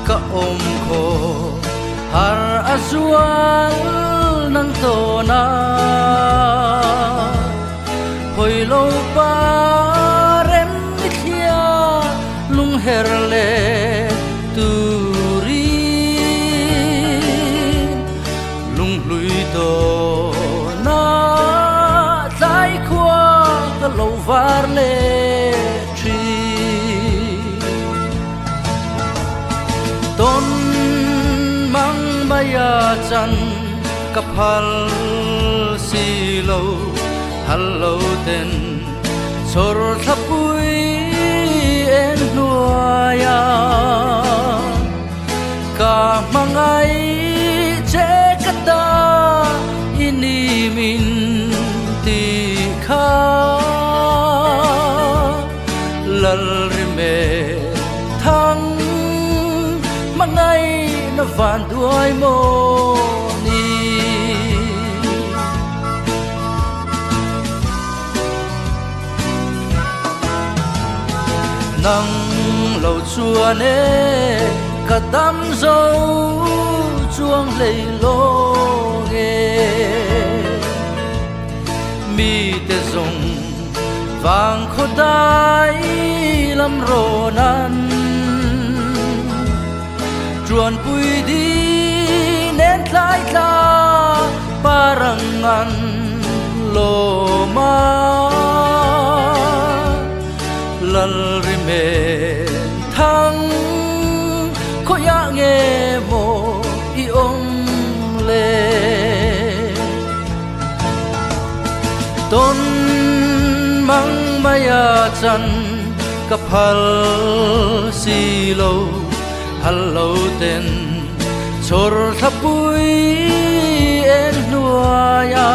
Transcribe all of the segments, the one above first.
ka om ko har azual nang to na hoi lo pa rem khia lung her le turi lung lui to na tai khua ka lo var le tôn mang baya chan kapal si lo hallo ten sor thapui en nuaya ka mangai che kata ini min ti kha lal rime thang mangai na van đuôi mô ni nang lâu chua nê cả tâm dấu chuông lầy lô nghe mi tê dùng vàng khô đai lâm rô nan chuan pui di nen tlai tla parangan loma lal rime thang khoya nge mo i ong le ton mang maya chan kapal si lo hallo ten chor thapui en nuaya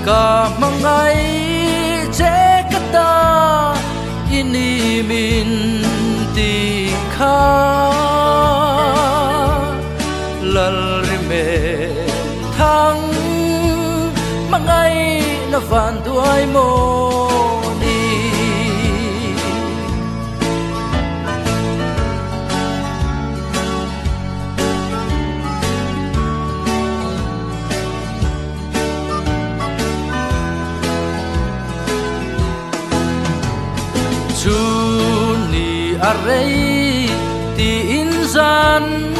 ka mangai che kata ini min ti kha lal rime thang mangai na van đuôi mo Juni array ti insan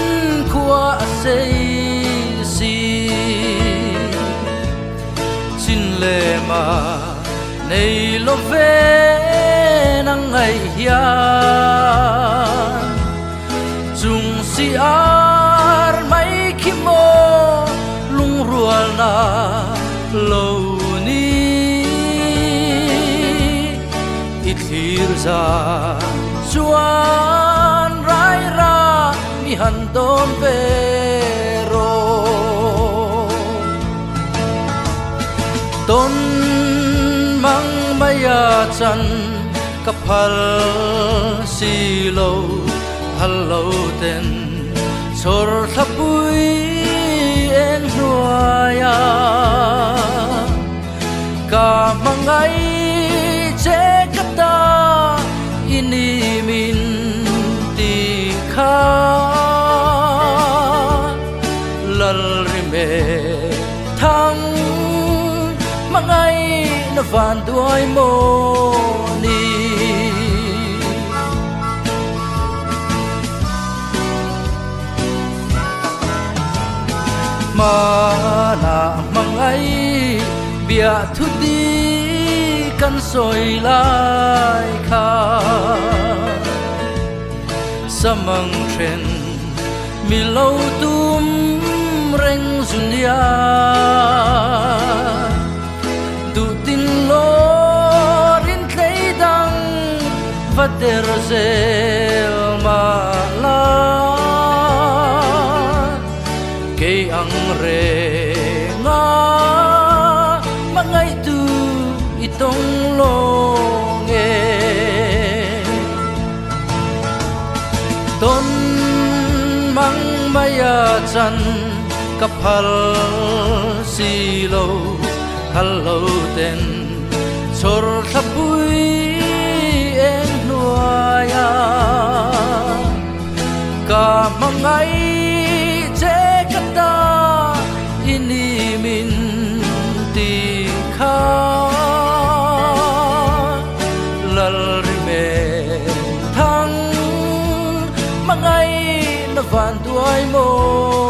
kwa sei si sin le ma nei lo ve nang ai hian chung si ar mai khimo lung rual na lo thir za chuan rai ra mi han don vero ton mang maya chan kapal si lo hallo ten chor thapui en nuaya ka mangai che kata ini min ti kha lal rime thang mangai na van đuôi mo ni mana mangai bia thu di kan soi lai kha samang tren mi lo tum reng zunia du tin lo rin klei dang vader zel ma la ke ang re nga mangai tu itong longe ton mang maya chan kapal si lo hallo ten chor thapui en nuaya mangai che kata ini min ti kha lal rime thang mangai na van tuai mo